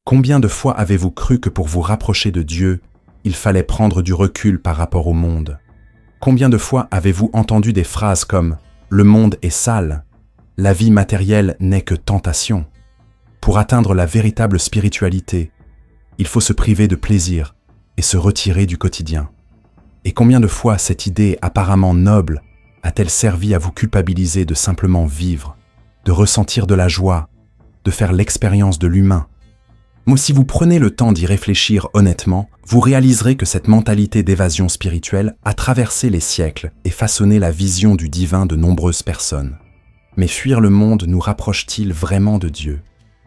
Combien de fois avez-vous cru que pour vous rapprocher de Dieu, il fallait prendre du recul par rapport au monde? Combien de fois avez-vous entendu des phrases comme « le monde est sale »,« la vie matérielle n'est que tentation ». Pour atteindre la véritable spiritualité, il faut se priver de plaisir et se retirer du quotidien. Et combien de fois cette idée apparemment noble a-t-elle servi à vous culpabiliser de simplement vivre, de ressentir de la joie, de faire l'expérience de l'humain? Mais si vous prenez le temps d'y réfléchir honnêtement, vous réaliserez que cette mentalité d'évasion spirituelle a traversé les siècles et façonné la vision du divin de nombreuses personnes. Mais fuir le monde nous rapproche-t-il vraiment de Dieu?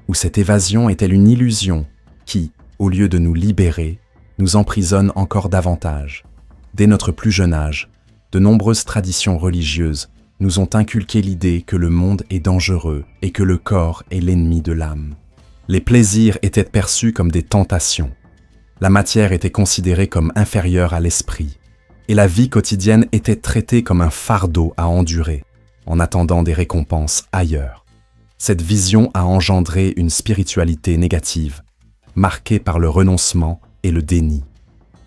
Ou cette évasion est-elle une illusion qui, au lieu de nous libérer, nous emprisonne encore davantage? Dès notre plus jeune âge, de nombreuses traditions religieuses nous ont inculqué l'idée que le monde est dangereux et que le corps est l'ennemi de l'âme. Les plaisirs étaient perçus comme des tentations. La matière était considérée comme inférieure à l'esprit. Et la vie quotidienne était traitée comme un fardeau à endurer, en attendant des récompenses ailleurs. Cette vision a engendré une spiritualité négative, marquée par le renoncement et le déni.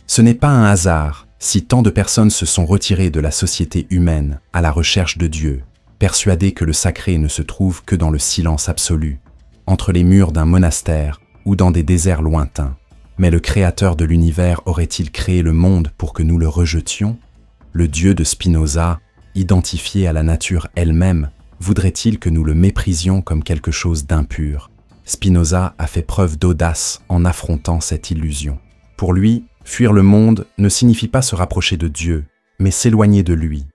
Ce n'est pas un hasard si tant de personnes se sont retirées de la société humaine à la recherche de Dieu, persuadées que le sacré ne se trouve que dans le silence absolu, entre les murs d'un monastère ou dans des déserts lointains. Mais le Créateur de l'univers aurait-il créé le monde pour que nous le rejetions? Le Dieu de Spinoza, identifié à la nature elle-même, voudrait-il que nous le méprisions comme quelque chose d'impur? Spinoza a fait preuve d'audace en affrontant cette illusion. Pour lui, fuir le monde ne signifie pas se rapprocher de Dieu, mais s'éloigner de lui.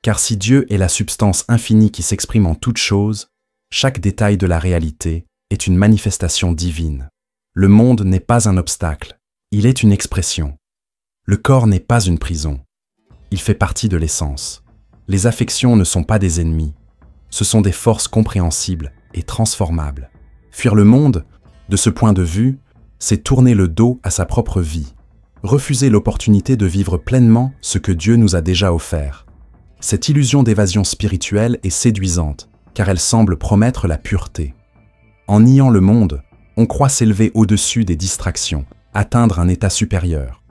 Car si Dieu est la substance infinie qui s'exprime en toutes choses, chaque détail de la réalité est une manifestation divine. Le monde n'est pas un obstacle, il est une expression. Le corps n'est pas une prison, il fait partie de l'essence. Les affections ne sont pas des ennemis, ce sont des forces compréhensibles et transformables. Fuir le monde, de ce point de vue, c'est tourner le dos à sa propre vie, refuser l'opportunité de vivre pleinement ce que Dieu nous a déjà offert. Cette illusion d'évasion spirituelle est séduisante, car elle semble promettre la pureté. En niant le monde, on croit s'élever au-dessus des distractions, atteindre un état supérieur.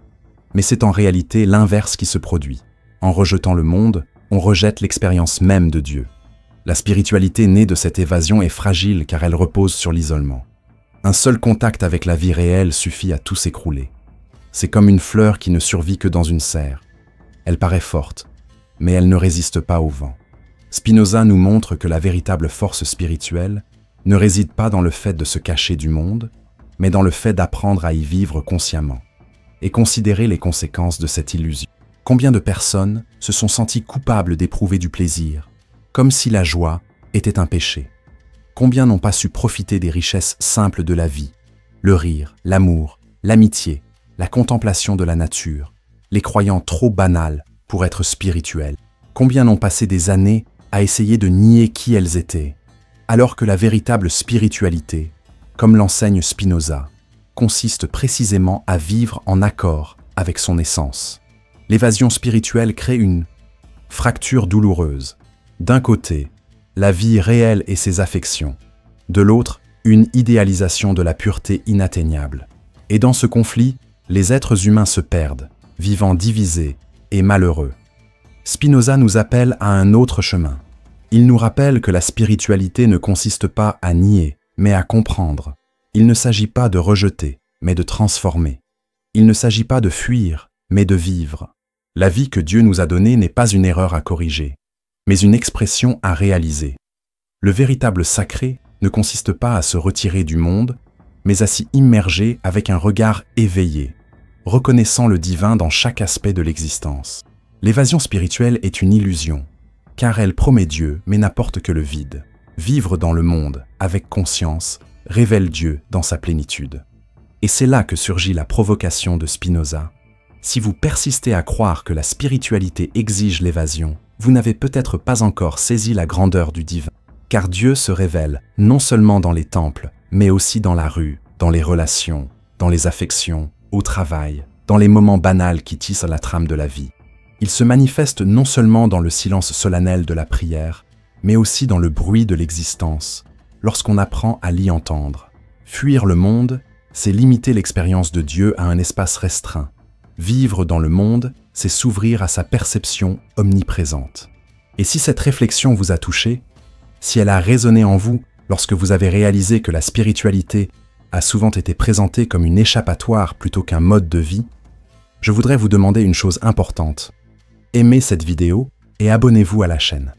Mais c'est en réalité l'inverse qui se produit. En rejetant le monde, on rejette l'expérience même de Dieu. La spiritualité née de cette évasion est fragile car elle repose sur l'isolement. Un seul contact avec la vie réelle suffit à tout s'écrouler. C'est comme une fleur qui ne survit que dans une serre. Elle paraît forte, mais elle ne résiste pas au vent. Spinoza nous montre que la véritable force spirituelle ne réside pas dans le fait de se cacher du monde, mais dans le fait d'apprendre à y vivre consciemment et considérer les conséquences de cette illusion. Combien de personnes se sont senties coupables d'éprouver du plaisir, comme si la joie était un péché? Combien n'ont pas su profiter des richesses simples de la vie, le rire, l'amour, l'amitié, la contemplation de la nature, les croyant trop banales pour être spirituelles? Combien n'ont passé des années à essayer de nier qui elles étaient, alors que la véritable spiritualité, comme l'enseigne Spinoza, consiste précisément à vivre en accord avec son essence. L'évasion spirituelle crée une fracture douloureuse. D'un côté, la vie réelle et ses affections. De l'autre, une idéalisation de la pureté inatteignable. Et dans ce conflit, les êtres humains se perdent, vivant divisés et malheureux. Spinoza nous appelle à un autre chemin. Il nous rappelle que la spiritualité ne consiste pas à nier, mais à comprendre. Il ne s'agit pas de rejeter, mais de transformer. Il ne s'agit pas de fuir, mais de vivre. La vie que Dieu nous a donnée n'est pas une erreur à corriger, mais une expression à réaliser. Le véritable sacré ne consiste pas à se retirer du monde, mais à s'y immerger avec un regard éveillé, reconnaissant le divin dans chaque aspect de l'existence. L'évasion spirituelle est une illusion, car elle promet Dieu mais n'apporte que le vide. Vivre dans le monde, avec conscience, révèle Dieu dans sa plénitude. Et c'est là que surgit la provocation de Spinoza. Si vous persistez à croire que la spiritualité exige l'évasion, vous n'avez peut-être pas encore saisi la grandeur du divin. Car Dieu se révèle non seulement dans les temples, mais aussi dans la rue, dans les relations, dans les affections, au travail, dans les moments banals qui tissent la trame de la vie. Il se manifeste non seulement dans le silence solennel de la prière, mais aussi dans le bruit de l'existence, lorsqu'on apprend à l'y entendre. Fuir le monde c'est limiter l'expérience de Dieu à un espace restreint. Vivre dans le monde, c'est s'ouvrir à sa perception omniprésente. Et si cette réflexion vous a touché, si elle a résonné en vous lorsque vous avez réalisé que la spiritualité a souvent été présentée comme une échappatoire plutôt qu'un mode de vie, je voudrais vous demander une chose importante. Aimez cette vidéo et abonnez-vous à la chaîne.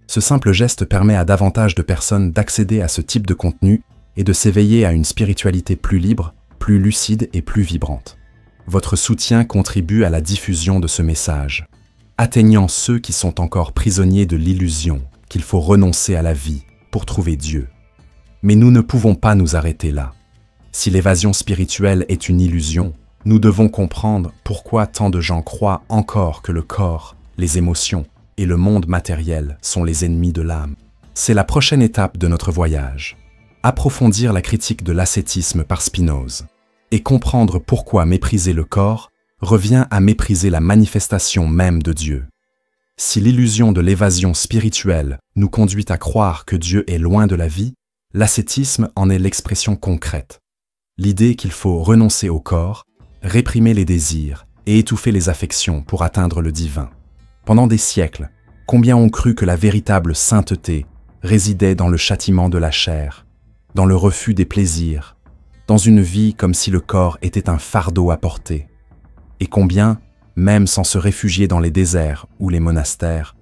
Ce simple geste permet à davantage de personnes d'accéder à ce type de contenu et de s'éveiller à une spiritualité plus libre, plus lucide et plus vibrante. Votre soutien contribue à la diffusion de ce message, atteignant ceux qui sont encore prisonniers de l'illusion qu'il faut renoncer à la vie pour trouver Dieu. Mais nous ne pouvons pas nous arrêter là. Si l'évasion spirituelle est une illusion, nous devons comprendre pourquoi tant de gens croient encore que le corps, les émotions et le monde matériel sont les ennemis de l'âme. C'est la prochaine étape de notre voyage. Approfondir la critique de l'ascétisme par Spinoza et comprendre pourquoi mépriser le corps revient à mépriser la manifestation même de Dieu. Si l'illusion de l'évasion spirituelle nous conduit à croire que Dieu est loin de la vie, l'ascétisme en est l'expression concrète. L'idée qu'il faut renoncer au corps, réprimer les désirs et étouffer les affections pour atteindre le divin. Pendant des siècles, combien ont cru que la véritable sainteté résidait dans le châtiment de la chair, dans le refus des plaisirs, dans une vie comme si le corps était un fardeau à porter. Et combien, même sans se réfugier dans les déserts ou les monastères,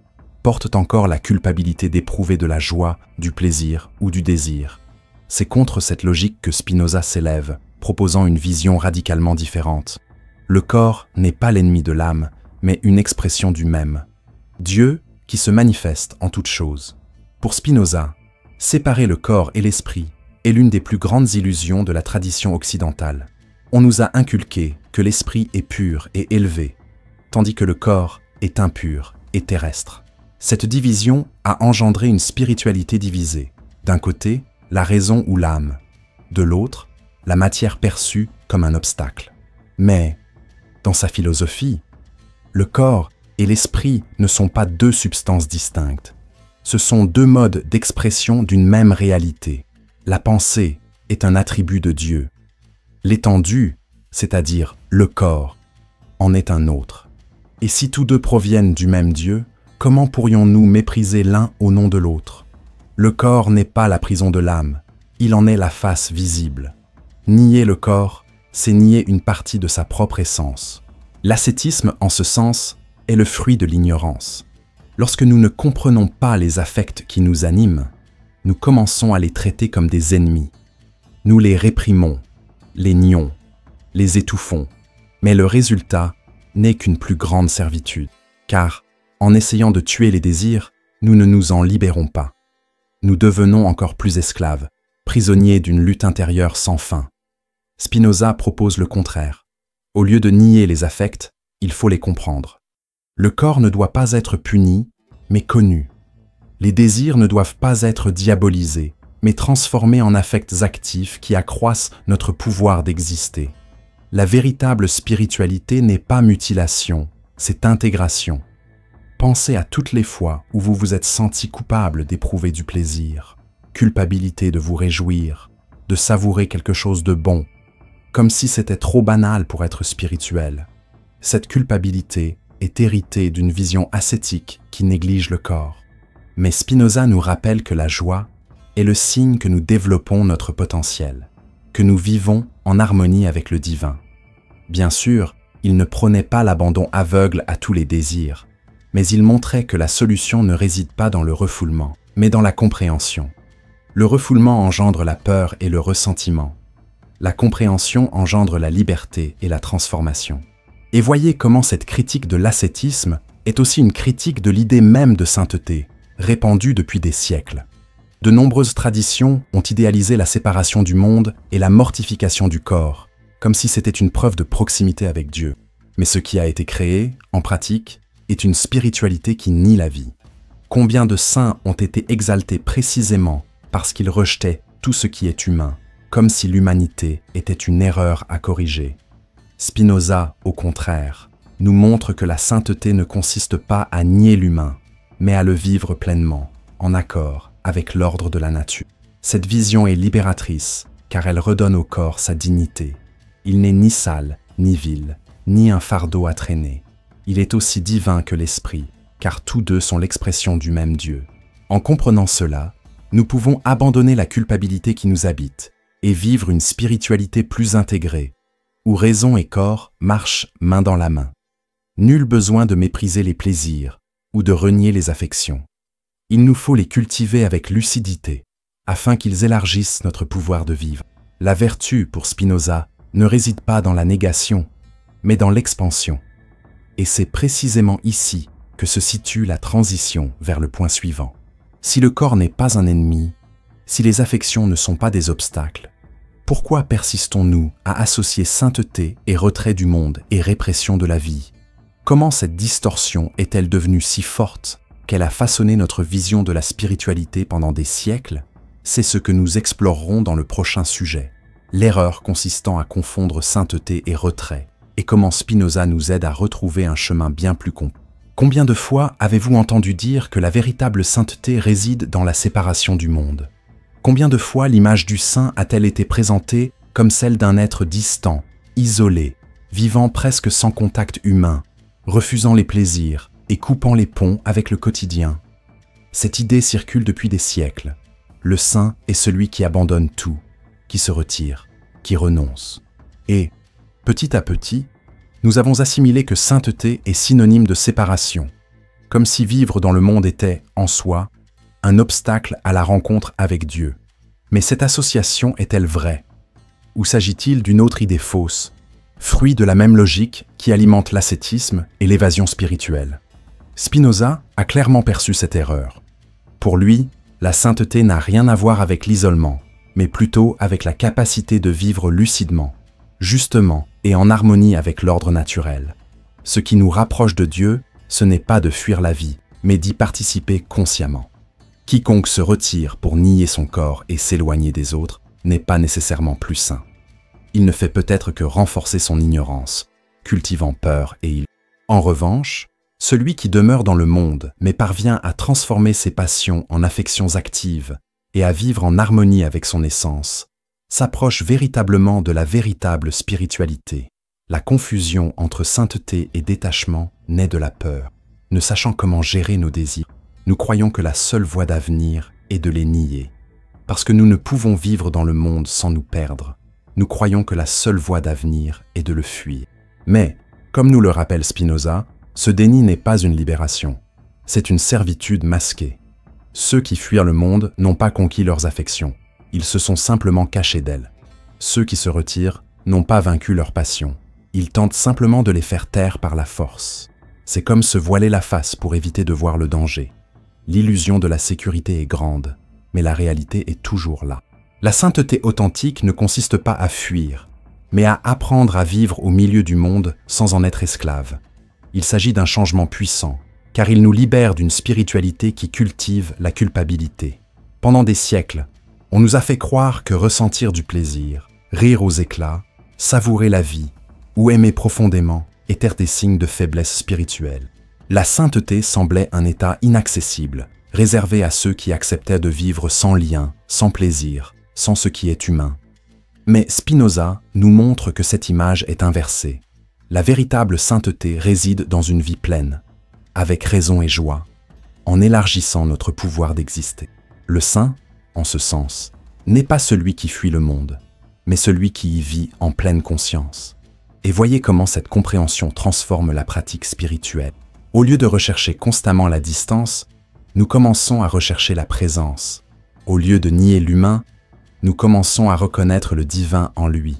portent encore la culpabilité d'éprouver de la joie, du plaisir ou du désir. C'est contre cette logique que Spinoza s'élève, proposant une vision radicalement différente. Le corps n'est pas l'ennemi de l'âme, mais une expression du même. Dieu qui se manifeste en toutes choses. Pour Spinoza, séparer le corps et l'esprit est l'une des plus grandes illusions de la tradition occidentale. On nous a inculqué que l'esprit est pur et élevé, tandis que le corps est impur et terrestre. Cette division a engendré une spiritualité divisée. D'un côté, la raison ou l'âme. De l'autre, la matière perçue comme un obstacle. Mais, dans sa philosophie, le corps et l'esprit ne sont pas deux substances distinctes. Ce sont deux modes d'expression d'une même réalité. La pensée est un attribut de Dieu. L'étendue, c'est-à-dire le corps, en est un autre. Et si tous deux proviennent du même Dieu, comment pourrions-nous mépriser l'un au nom de l'autre? Le corps n'est pas la prison de l'âme, il en est la face visible. Nier le corps, c'est nier une partie de sa propre essence. L'ascétisme, en ce sens, est le fruit de l'ignorance. Lorsque nous ne comprenons pas les affects qui nous animent, nous commençons à les traiter comme des ennemis. Nous les réprimons, les nions, les étouffons, mais le résultat n'est qu'une plus grande servitude, car, en essayant de tuer les désirs, nous ne nous en libérons pas. Nous devenons encore plus esclaves, prisonniers d'une lutte intérieure sans fin. Spinoza propose le contraire. Au lieu de nier les affects, il faut les comprendre. Le corps ne doit pas être puni, mais connu. Les désirs ne doivent pas être diabolisés, mais transformés en affects actifs qui accroissent notre pouvoir d'exister. La véritable spiritualité n'est pas mutilation, c'est intégration. Pensez à toutes les fois où vous vous êtes senti coupable d'éprouver du plaisir, culpabilité de vous réjouir, de savourer quelque chose de bon, comme si c'était trop banal pour être spirituel. Cette culpabilité est héritée d'une vision ascétique qui néglige le corps. Mais Spinoza nous rappelle que la joie est le signe que nous développons notre potentiel, que nous vivons en harmonie avec le divin. Bien sûr, il ne prônait pas l'abandon aveugle à tous les désirs, mais il montrait que la solution ne réside pas dans le refoulement, mais dans la compréhension. Le refoulement engendre la peur et le ressentiment. La compréhension engendre la liberté et la transformation. Et voyez comment cette critique de l'ascétisme est aussi une critique de l'idée même de sainteté, répandue depuis des siècles. De nombreuses traditions ont idéalisé la séparation du monde et la mortification du corps, comme si c'était une preuve de proximité avec Dieu. Mais ce qui a été créé, en pratique, est une spiritualité qui nie la vie. Combien de saints ont été exaltés précisément parce qu'ils rejetaient tout ce qui est humain, comme si l'humanité était une erreur à corriger. Spinoza, au contraire, nous montre que la sainteté ne consiste pas à nier l'humain, mais à le vivre pleinement, en accord avec l'ordre de la nature. Cette vision est libératrice, car elle redonne au corps sa dignité. Il n'est ni sale, ni vil, ni un fardeau à traîner. Il est aussi divin que l'esprit, car tous deux sont l'expression du même Dieu. En comprenant cela, nous pouvons abandonner la culpabilité qui nous habite et vivre une spiritualité plus intégrée, où raison et corps marchent main dans la main. Nul besoin de mépriser les plaisirs ou de renier les affections. Il nous faut les cultiver avec lucidité, afin qu'ils élargissent notre pouvoir de vivre. La vertu, pour Spinoza, ne réside pas dans la négation, mais dans l'expansion. Et c'est précisément ici que se situe la transition vers le point suivant. Si le corps n'est pas un ennemi, si les affections ne sont pas des obstacles, pourquoi persistons-nous à associer sainteté et retrait du monde et répression de la vie? Comment cette distorsion est-elle devenue si forte qu'elle a façonné notre vision de la spiritualité pendant des siècles? C'est ce que nous explorerons dans le prochain sujet. L'erreur consistant à confondre sainteté et retrait, et comment Spinoza nous aide à retrouver un chemin bien plus complet. Combien de fois avez-vous entendu dire que la véritable sainteté réside dans la séparation du monde? Combien de fois l'image du saint a-t-elle été présentée comme celle d'un être distant, isolé, vivant presque sans contact humain, refusant les plaisirs et coupant les ponts avec le quotidien? Cette idée circule depuis des siècles. Le saint est celui qui abandonne tout, qui se retire, qui renonce. Et, petit à petit, nous avons assimilé que sainteté est synonyme de séparation, comme si vivre dans le monde était, en soi, un obstacle à la rencontre avec Dieu. Mais cette association est-elle vraie? Ou s'agit-il d'une autre idée fausse, fruit de la même logique qui alimente l'ascétisme et l'évasion spirituelle? Spinoza a clairement perçu cette erreur. Pour lui, la sainteté n'a rien à voir avec l'isolement, mais plutôt avec la capacité de vivre lucidement, justement et en harmonie avec l'ordre naturel. Ce qui nous rapproche de Dieu, ce n'est pas de fuir la vie, mais d'y participer consciemment. Quiconque se retire pour nier son corps et s'éloigner des autres n'est pas nécessairement plus saint. Il ne fait peut-être que renforcer son ignorance, cultivant peur et illusion. En revanche, celui qui demeure dans le monde mais parvient à transformer ses passions en affections actives et à vivre en harmonie avec son essence, s'approche véritablement de la véritable spiritualité. La confusion entre sainteté et détachement naît de la peur. Ne sachant comment gérer nos désirs, nous croyons que la seule voie d'avenir est de les nier. Parce que nous ne pouvons vivre dans le monde sans nous perdre, nous croyons que la seule voie d'avenir est de le fuir. Mais, comme nous le rappelle Spinoza, ce déni n'est pas une libération, c'est une servitude masquée. Ceux qui fuient le monde n'ont pas conquis leurs affections, ils se sont simplement cachés d'elles. Ceux qui se retirent n'ont pas vaincu leurs passions, ils tentent simplement de les faire taire par la force. C'est comme se voiler la face pour éviter de voir le danger. L'illusion de la sécurité est grande, mais la réalité est toujours là. La sainteté authentique ne consiste pas à fuir, mais à apprendre à vivre au milieu du monde sans en être esclave. Il s'agit d'un changement puissant, car il nous libère d'une spiritualité qui cultive la culpabilité. Pendant des siècles, on nous a fait croire que ressentir du plaisir, rire aux éclats, savourer la vie ou aimer profondément étaient des signes de faiblesse spirituelle. La sainteté semblait un état inaccessible, réservé à ceux qui acceptaient de vivre sans lien, sans plaisir, sans ce qui est humain. Mais Spinoza nous montre que cette image est inversée. La véritable sainteté réside dans une vie pleine, avec raison et joie, en élargissant notre pouvoir d'exister. Le saint, en ce sens, n'est pas celui qui fuit le monde, mais celui qui y vit en pleine conscience. Et voyez comment cette compréhension transforme la pratique spirituelle. Au lieu de rechercher constamment la distance, nous commençons à rechercher la présence. Au lieu de nier l'humain, nous commençons à reconnaître le divin en lui.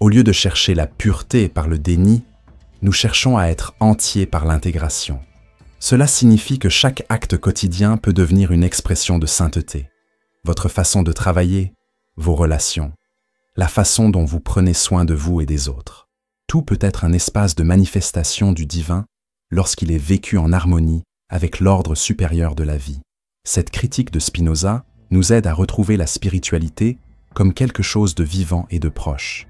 Au lieu de chercher la pureté par le déni, nous cherchons à être entiers par l'intégration. Cela signifie que chaque acte quotidien peut devenir une expression de sainteté. Votre façon de travailler, vos relations, la façon dont vous prenez soin de vous et des autres. Tout peut être un espace de manifestation du divin lorsqu'il est vécu en harmonie avec l'ordre supérieur de la vie. Cette critique de Spinoza nous aide à retrouver la spiritualité comme quelque chose de vivant et de proche.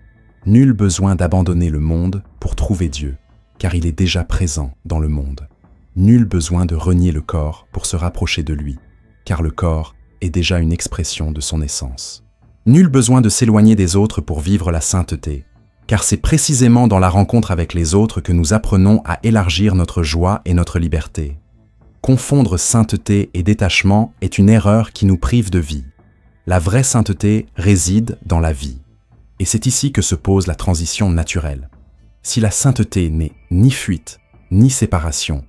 Nul besoin d'abandonner le monde pour trouver Dieu, car il est déjà présent dans le monde. Nul besoin de renier le corps pour se rapprocher de lui, car le corps est déjà une expression de son essence. Nul besoin de s'éloigner des autres pour vivre la sainteté, car c'est précisément dans la rencontre avec les autres que nous apprenons à élargir notre joie et notre liberté. Confondre sainteté et détachement est une erreur qui nous prive de vie. La vraie sainteté réside dans la vie. Et c'est ici que se pose la transition naturelle. Si la sainteté n'est ni fuite, ni séparation,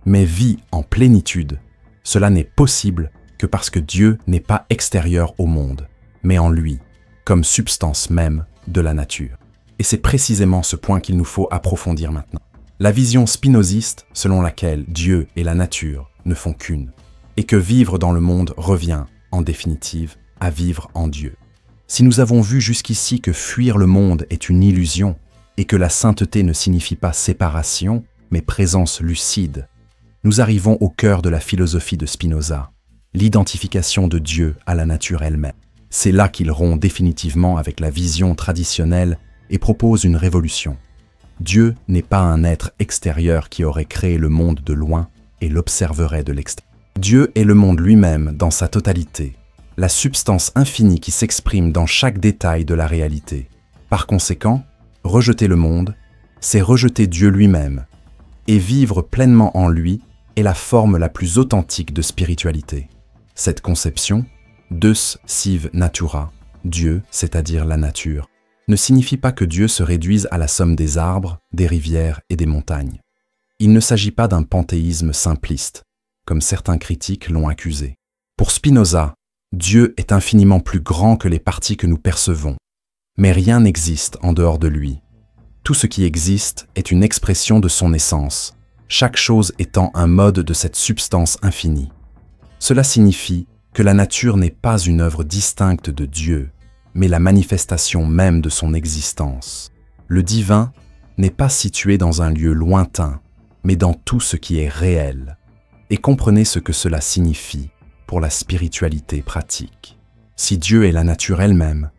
mais vie en plénitude, cela n'est possible que parce que Dieu n'est pas extérieur au monde, mais en lui, comme substance même de la nature. Et c'est précisément ce point qu'il nous faut approfondir maintenant. La vision spinoziste selon laquelle Dieu et la nature ne font qu'une, et que vivre dans le monde revient, en définitive, à vivre en Dieu. Si nous avons vu jusqu'ici que fuir le monde est une illusion, et que la sainteté ne signifie pas séparation, mais présence lucide, nous arrivons au cœur de la philosophie de Spinoza, l'identification de Dieu à la nature elle-même. C'est là qu'il rompt définitivement avec la vision traditionnelle et propose une révolution. Dieu n'est pas un être extérieur qui aurait créé le monde de loin et l'observerait de l'extérieur. Dieu est le monde lui-même dans sa totalité, la substance infinie qui s'exprime dans chaque détail de la réalité. Par conséquent, rejeter le monde, c'est rejeter Dieu lui-même, et vivre pleinement en lui est la forme la plus authentique de spiritualité. Cette conception, Deus sive natura, Dieu, c'est-à-dire la nature, ne signifie pas que Dieu se réduise à la somme des arbres, des rivières et des montagnes. Il ne s'agit pas d'un panthéisme simpliste, comme certains critiques l'ont accusé. Pour Spinoza, Dieu est infiniment plus grand que les parties que nous percevons, mais rien n'existe en dehors de lui. Tout ce qui existe est une expression de son essence, chaque chose étant un mode de cette substance infinie. Cela signifie que la nature n'est pas une œuvre distincte de Dieu, mais la manifestation même de son existence. Le divin n'est pas situé dans un lieu lointain, mais dans tout ce qui est réel. Et comprenez ce que cela signifie pour la spiritualité pratique. Si Dieu est la nature elle-même,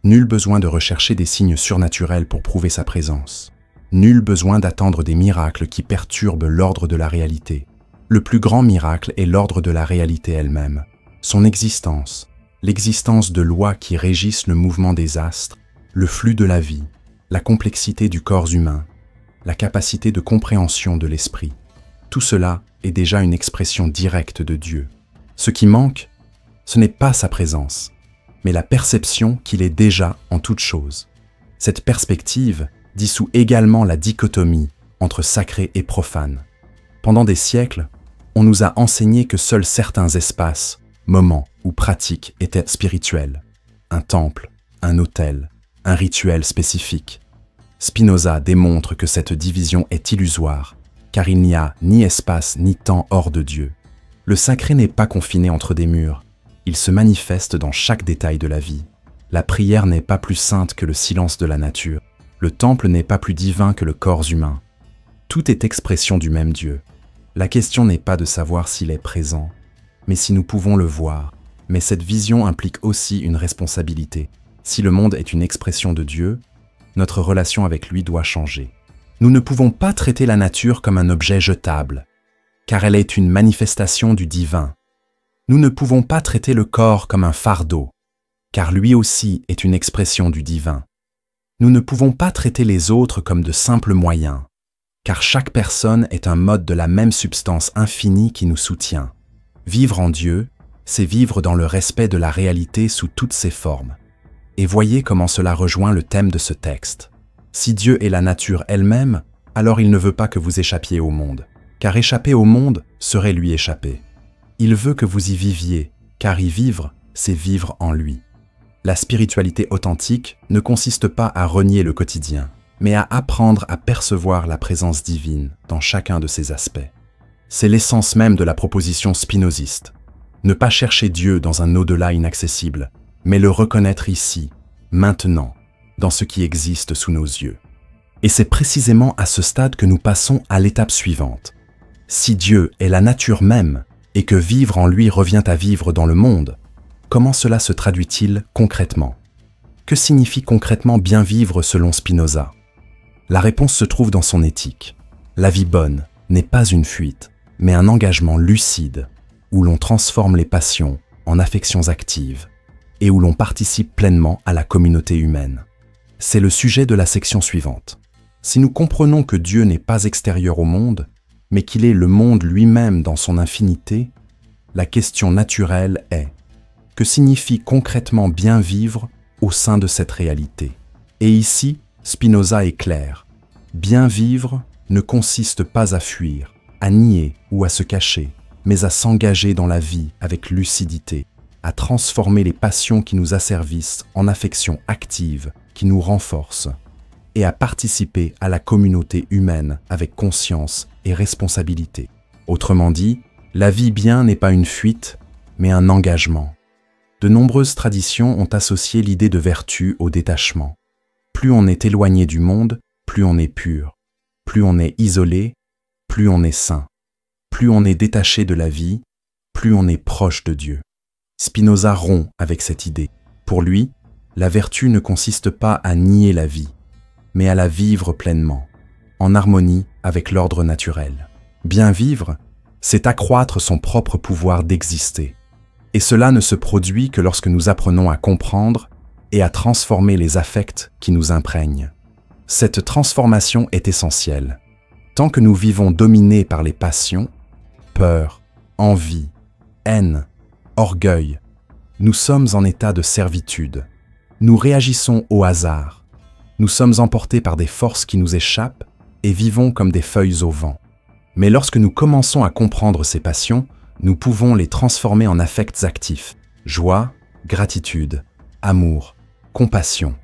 nul besoin de rechercher des signes surnaturels pour prouver sa présence. Nul besoin d'attendre des miracles qui perturbent l'ordre de la réalité. Le plus grand miracle est l'ordre de la réalité elle-même, son existence, l'existence de lois qui régissent le mouvement des astres, le flux de la vie, la complexité du corps humain, la capacité de compréhension de l'esprit. Tout cela est déjà une expression directe de Dieu. Ce qui manque, ce n'est pas sa présence, mais la perception qu'il est déjà en toute chose. Cette perspective dissout également la dichotomie entre sacré et profane. Pendant des siècles, on nous a enseigné que seuls certains espaces, moments ou pratiques étaient spirituels. Un temple, un autel, un rituel spécifique. Spinoza démontre que cette division est illusoire, car il n'y a ni espace ni temps hors de Dieu. Le sacré n'est pas confiné entre des murs, il se manifeste dans chaque détail de la vie. La prière n'est pas plus sainte que le silence de la nature. Le temple n'est pas plus divin que le corps humain. Tout est expression du même Dieu. La question n'est pas de savoir s'il est présent, mais si nous pouvons le voir. Mais cette vision implique aussi une responsabilité. Si le monde est une expression de Dieu, notre relation avec lui doit changer. Nous ne pouvons pas traiter la nature comme un objet jetable, car elle est une manifestation du divin. Nous ne pouvons pas traiter le corps comme un fardeau, car lui aussi est une expression du divin. Nous ne pouvons pas traiter les autres comme de simples moyens, car chaque personne est un mode de la même substance infinie qui nous soutient. Vivre en Dieu, c'est vivre dans le respect de la réalité sous toutes ses formes. Et voyez comment cela rejoint le thème de ce texte. Si Dieu est la nature elle-même, alors il ne veut pas que vous échappiez au monde, car échapper au monde serait lui échapper. Il veut que vous y viviez, car y vivre, c'est vivre en lui. La spiritualité authentique ne consiste pas à renier le quotidien, mais à apprendre à percevoir la présence divine dans chacun de ses aspects. C'est l'essence même de la proposition spinoziste. Ne pas chercher Dieu dans un au-delà inaccessible, mais le reconnaître ici, maintenant, dans ce qui existe sous nos yeux. Et c'est précisément à ce stade que nous passons à l'étape suivante. Si Dieu est la nature même, et que vivre en lui revient à vivre dans le monde, comment cela se traduit-il concrètement? Que signifie concrètement bien vivre selon Spinoza? La réponse se trouve dans son éthique. La vie bonne n'est pas une fuite, mais un engagement lucide, où l'on transforme les passions en affections actives, et où l'on participe pleinement à la communauté humaine. C'est le sujet de la section suivante. Si nous comprenons que Dieu n'est pas extérieur au monde, mais qu'il est le monde lui-même dans son infinité, la question naturelle est: que signifie concrètement bien vivre au sein de cette réalité? Et ici, Spinoza est clair. Bien vivre ne consiste pas à fuir, à nier ou à se cacher, mais à s'engager dans la vie avec lucidité, à transformer les passions qui nous asservissent en affections actives qui nous renforcent, et à participer à la communauté humaine avec conscience et responsabilité. Autrement dit, la vie bien n'est pas une fuite, mais un engagement. De nombreuses traditions ont associé l'idée de vertu au détachement. Plus on est éloigné du monde, plus on est pur. Plus on est isolé, plus on est saint. Plus on est détaché de la vie, plus on est proche de Dieu. Spinoza rompt avec cette idée. Pour lui, la vertu ne consiste pas à nier la vie, mais à la vivre pleinement, en harmonie avec l'ordre naturel. Bien vivre, c'est accroître son propre pouvoir d'exister. Et cela ne se produit que lorsque nous apprenons à comprendre et à transformer les affects qui nous imprègnent. Cette transformation est essentielle. Tant que nous vivons dominés par les passions, peur, envie, haine, orgueil, nous sommes en état de servitude. Nous réagissons au hasard. Nous sommes emportés par des forces qui nous échappent et vivons comme des feuilles au vent. Mais lorsque nous commençons à comprendre ces passions, nous pouvons les transformer en affects actifs. Joie, gratitude, amour, compassion.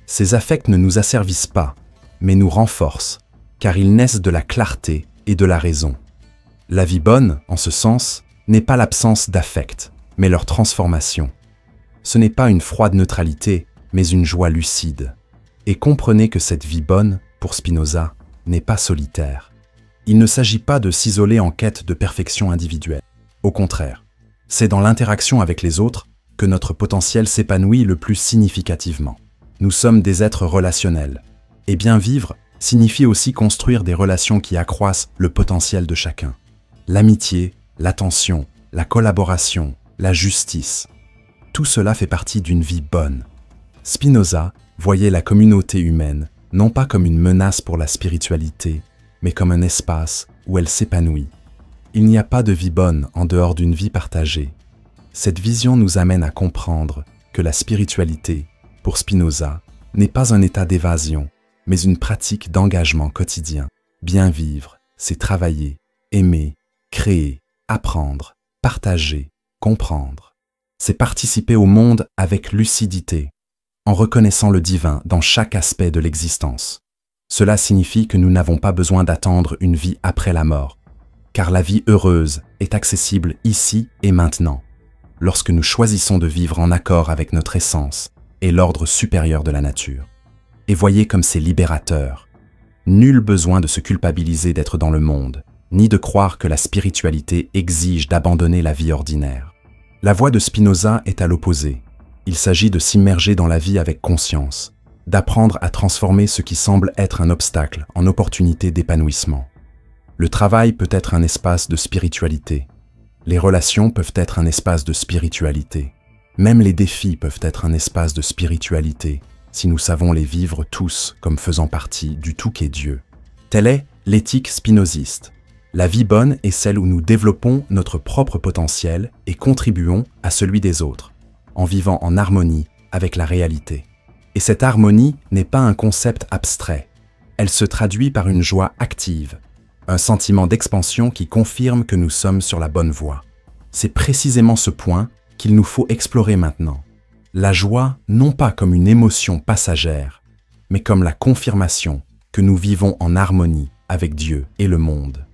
Ces affects ne nous asservissent pas, mais nous renforcent, car ils naissent de la clarté et de la raison. La vie bonne, en ce sens, n'est pas l'absence d'affects, mais leur transformation. Ce n'est pas une froide neutralité, mais une joie lucide. Et comprenez que cette vie bonne, pour Spinoza, n'est pas solitaire. Il ne s'agit pas de s'isoler en quête de perfection individuelle. Au contraire, c'est dans l'interaction avec les autres que notre potentiel s'épanouit le plus significativement. Nous sommes des êtres relationnels. Et bien vivre signifie aussi construire des relations qui accroissent le potentiel de chacun. L'amitié, l'attention, la collaboration, la justice. Tout cela fait partie d'une vie bonne. Spinoza voyait la communauté humaine non pas comme une menace pour la spiritualité, mais comme un espace où elle s'épanouit. Il n'y a pas de vie bonne en dehors d'une vie partagée. Cette vision nous amène à comprendre que la spiritualité, pour Spinoza, n'est pas un état d'évasion, mais une pratique d'engagement quotidien. Bien vivre, c'est travailler, aimer, créer, apprendre, partager, comprendre. C'est participer au monde avec lucidité, en reconnaissant le divin dans chaque aspect de l'existence. Cela signifie que nous n'avons pas besoin d'attendre une vie après la mort, car la vie heureuse est accessible ici et maintenant, lorsque nous choisissons de vivre en accord avec notre essence et l'ordre supérieur de la nature. Et voyez comme c'est libérateur. Nul besoin de se culpabiliser d'être dans le monde, ni de croire que la spiritualité exige d'abandonner la vie ordinaire. La voie de Spinoza est à l'opposé. Il s'agit de s'immerger dans la vie avec conscience, d'apprendre à transformer ce qui semble être un obstacle en opportunité d'épanouissement. Le travail peut être un espace de spiritualité. Les relations peuvent être un espace de spiritualité. Même les défis peuvent être un espace de spiritualité, si nous savons les vivre tous comme faisant partie du tout qu'est Dieu. Telle est l'éthique spinoziste. La vie bonne est celle où nous développons notre propre potentiel et contribuons à celui des autres, en vivant en harmonie avec la réalité. Et cette harmonie n'est pas un concept abstrait. Elle se traduit par une joie active, un sentiment d'expansion qui confirme que nous sommes sur la bonne voie. C'est précisément ce point qu'il nous faut explorer maintenant. La joie non pas comme une émotion passagère, mais comme la confirmation que nous vivons en harmonie avec Dieu et le monde.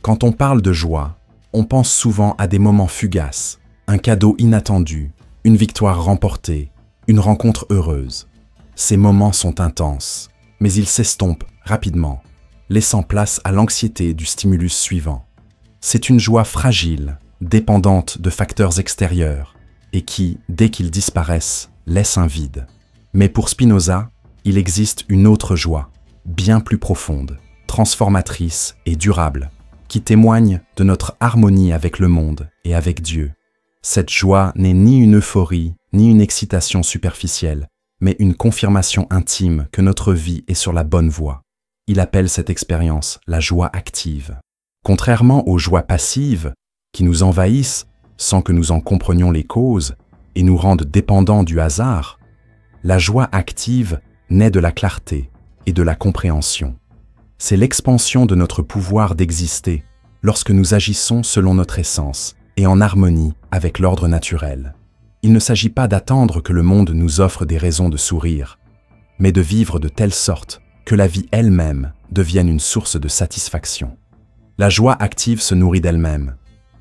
Quand on parle de joie, on pense souvent à des moments fugaces, un cadeau inattendu, une victoire remportée, une rencontre heureuse. Ces moments sont intenses, mais ils s'estompent rapidement, laissant place à l'anxiété du stimulus suivant. C'est une joie fragile, dépendante de facteurs extérieurs, et qui, dès qu'ils disparaissent, laisse un vide. Mais pour Spinoza, il existe une autre joie, bien plus profonde, transformatrice et durable, qui témoigne de notre harmonie avec le monde et avec Dieu. Cette joie n'est ni une euphorie, ni une excitation superficielle, mais une confirmation intime que notre vie est sur la bonne voie. Il appelle cette expérience la joie active. Contrairement aux joies passives, qui nous envahissent sans que nous en comprenions les causes et nous rendent dépendants du hasard, la joie active naît de la clarté et de la compréhension. C'est l'expansion de notre pouvoir d'exister lorsque nous agissons selon notre essence et en harmonie avec l'ordre naturel. Il ne s'agit pas d'attendre que le monde nous offre des raisons de sourire, mais de vivre de telle sorte que la vie elle-même devienne une source de satisfaction. La joie active se nourrit d'elle-même.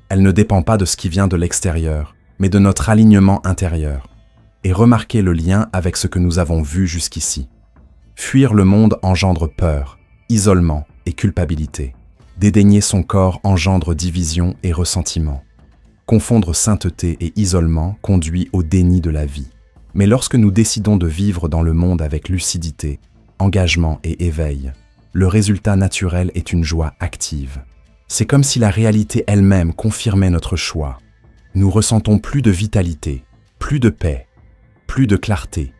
Elle ne dépend pas de ce qui vient de l'extérieur, mais de notre alignement intérieur. Et remarquez le lien avec ce que nous avons vu jusqu'ici. Fuir le monde engendre peur, isolement et culpabilité. Dédaigner son corps engendre division et ressentiment. Confondre sainteté et isolement conduit au déni de la vie. Mais lorsque nous décidons de vivre dans le monde avec lucidité, engagement et éveil, le résultat naturel est une joie active. C'est comme si la réalité elle-même confirmait notre choix. Nous ressentons plus de vitalité, plus de paix, plus de clarté.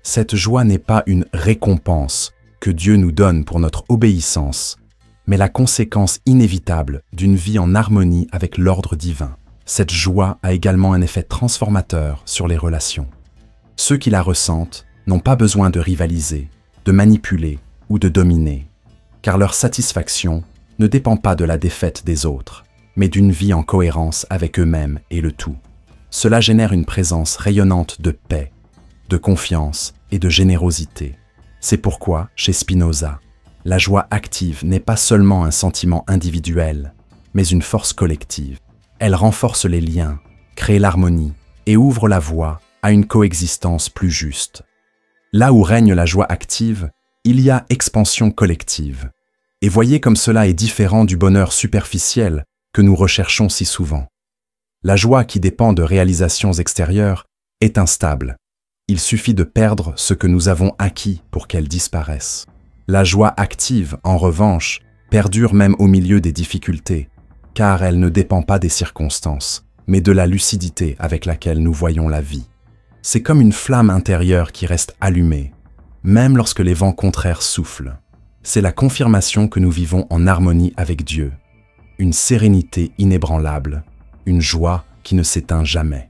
Cette joie n'est pas une récompense que Dieu nous donne pour notre obéissance, mais la conséquence inévitable d'une vie en harmonie avec l'ordre divin. Cette joie a également un effet transformateur sur les relations. Ceux qui la ressentent n'ont pas besoin de rivaliser, de manipuler ou de dominer, car leur satisfaction ne dépend pas de la défaite des autres, mais d'une vie en cohérence avec eux-mêmes et le tout. Cela génère une présence rayonnante de paix, de confiance et de générosité. C'est pourquoi, chez Spinoza, la joie active n'est pas seulement un sentiment individuel, mais une force collective. Elle renforce les liens, crée l'harmonie et ouvre la voie à une coexistence plus juste. Là où règne la joie active, il y a expansion collective. Et voyez comme cela est différent du bonheur superficiel que nous recherchons si souvent. La joie qui dépend de réalisations extérieures est instable. Il suffit de perdre ce que nous avons acquis pour qu'elle disparaisse. La joie active, en revanche, perdure même au milieu des difficultés, car elle ne dépend pas des circonstances, mais de la lucidité avec laquelle nous voyons la vie. C'est comme une flamme intérieure qui reste allumée, même lorsque les vents contraires soufflent. C'est la confirmation que nous vivons en harmonie avec Dieu. Une sérénité inébranlable, une joie qui ne s'éteint jamais.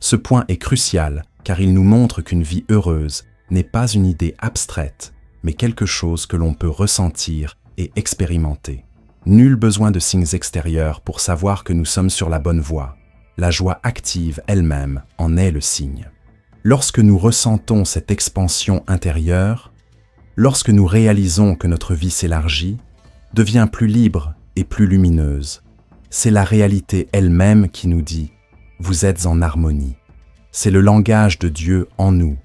Ce point est crucial car il nous montre qu'une vie heureuse n'est pas une idée abstraite, mais quelque chose que l'on peut ressentir et expérimenter. Nul besoin de signes extérieurs pour savoir que nous sommes sur la bonne voie. La joie active elle-même en est le signe. Lorsque nous ressentons cette expansion intérieure, lorsque nous réalisons que notre vie s'élargit, devient plus libre et plus lumineuse, c'est la réalité elle-même qui nous dit « Vous êtes en harmonie ». C'est le langage de Dieu en nous,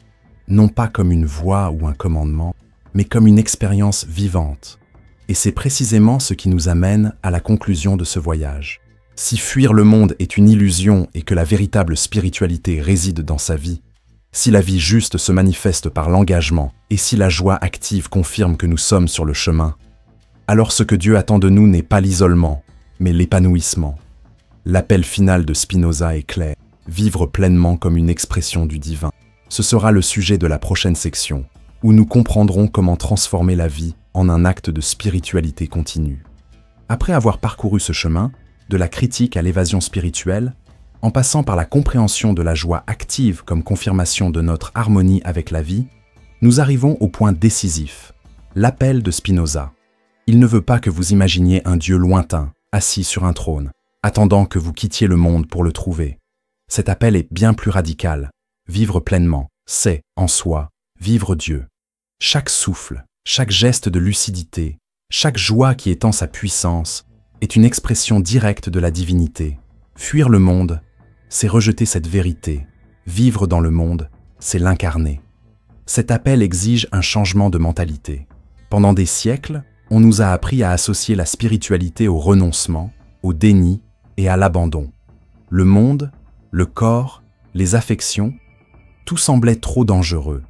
non pas comme une voix ou un commandement, mais comme une expérience vivante. Et c'est précisément ce qui nous amène à la conclusion de ce voyage. Si fuir le monde est une illusion et que la véritable spiritualité réside dans sa vie, si la vie juste se manifeste par l'engagement et si la joie active confirme que nous sommes sur le chemin, alors ce que Dieu attend de nous n'est pas l'isolement, mais l'épanouissement. L'appel final de Spinoza est clair, vivre pleinement comme une expression du divin. Ce sera le sujet de la prochaine section, où nous comprendrons comment transformer la vie en un acte de spiritualité continue. Après avoir parcouru ce chemin, de la critique à l'évasion spirituelle, en passant par la compréhension de la joie active comme confirmation de notre harmonie avec la vie, nous arrivons au point décisif, l'appel de Spinoza. Il ne veut pas que vous imaginiez un Dieu lointain, assis sur un trône, attendant que vous quittiez le monde pour le trouver. Cet appel est bien plus radical. Vivre pleinement, c'est, en soi, vivre Dieu. Chaque souffle, chaque geste de lucidité, chaque joie qui étend sa puissance, est une expression directe de la divinité. Fuir le monde, c'est rejeter cette vérité. Vivre dans le monde, c'est l'incarner. Cet appel exige un changement de mentalité. Pendant des siècles, on nous a appris à associer la spiritualité au renoncement, au déni et à l'abandon. Le monde, le corps, les affections, tout semblait trop dangereux,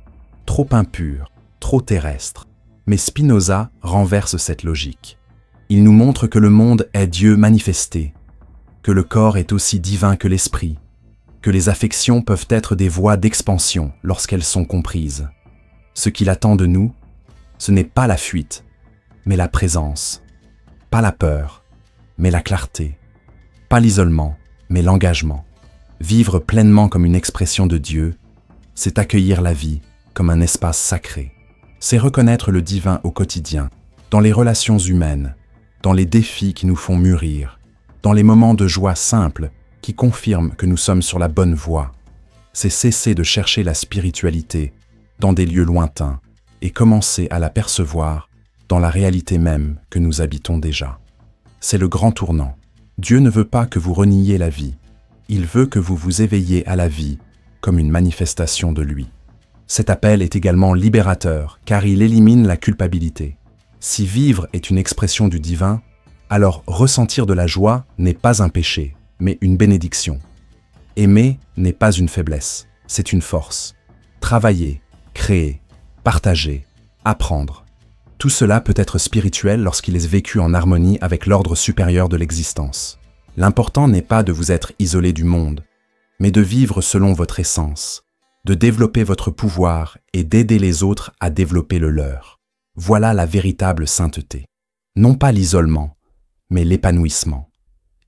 trop impur, trop terrestre. Mais Spinoza renverse cette logique. Il nous montre que le monde est Dieu manifesté, que le corps est aussi divin que l'esprit, que les affections peuvent être des voies d'expansion lorsqu'elles sont comprises. Ce qu'il attend de nous, ce n'est pas la fuite, mais la présence. Pas la peur, mais la clarté. Pas l'isolement, mais l'engagement. Vivre pleinement comme une expression de Dieu, c'est accueillir la vie comme un espace sacré. C'est reconnaître le divin au quotidien, dans les relations humaines, dans les défis qui nous font mûrir, dans les moments de joie simples qui confirment que nous sommes sur la bonne voie. C'est cesser de chercher la spiritualité dans des lieux lointains et commencer à la percevoir dans la réalité même que nous habitons déjà. C'est le grand tournant. Dieu ne veut pas que vous reniez la vie. Il veut que vous vous éveilliez à la vie comme une manifestation de lui. Cet appel est également libérateur car il élimine la culpabilité. Si vivre est une expression du divin, alors ressentir de la joie n'est pas un péché, mais une bénédiction. Aimer n'est pas une faiblesse, c'est une force. Travailler, créer, partager, apprendre. Tout cela peut être spirituel lorsqu'il est vécu en harmonie avec l'ordre supérieur de l'existence. L'important n'est pas de vous être isolé du monde, mais de vivre selon votre essence, de développer votre pouvoir et d'aider les autres à développer le leur. Voilà la véritable sainteté. Non pas l'isolement, mais l'épanouissement.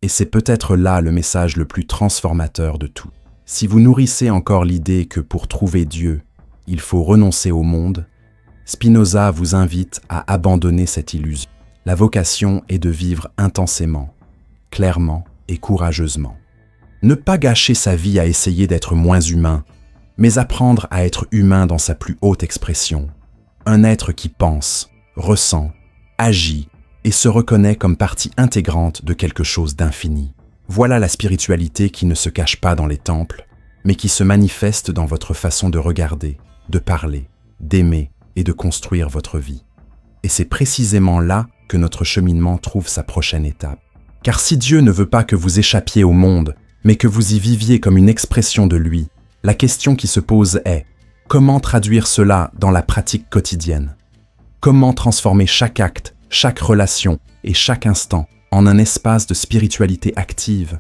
Et c'est peut-être là le message le plus transformateur de tout. Si vous nourrissez encore l'idée que pour trouver Dieu, il faut renoncer au monde, Spinoza vous invite à abandonner cette illusion. La vocation est de vivre intensément, clairement et courageusement. Ne pas gâcher sa vie à essayer d'être moins humain, mais apprendre à être humain dans sa plus haute expression. Un être qui pense, ressent, agit et se reconnaît comme partie intégrante de quelque chose d'infini. Voilà la spiritualité qui ne se cache pas dans les temples, mais qui se manifeste dans votre façon de regarder, de parler, d'aimer et de construire votre vie. Et c'est précisément là que notre cheminement trouve sa prochaine étape. Car si Dieu ne veut pas que vous échappiez au monde, mais que vous y viviez comme une expression de lui, la question qui se pose est: comment traduire cela dans la pratique quotidienne? Comment transformer chaque acte, chaque relation et chaque instant en un espace de spiritualité active?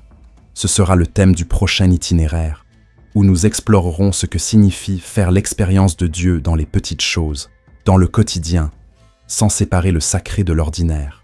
Ce sera le thème du prochain itinéraire, où nous explorerons ce que signifie faire l'expérience de Dieu dans les petites choses, dans le quotidien, sans séparer le sacré de l'ordinaire.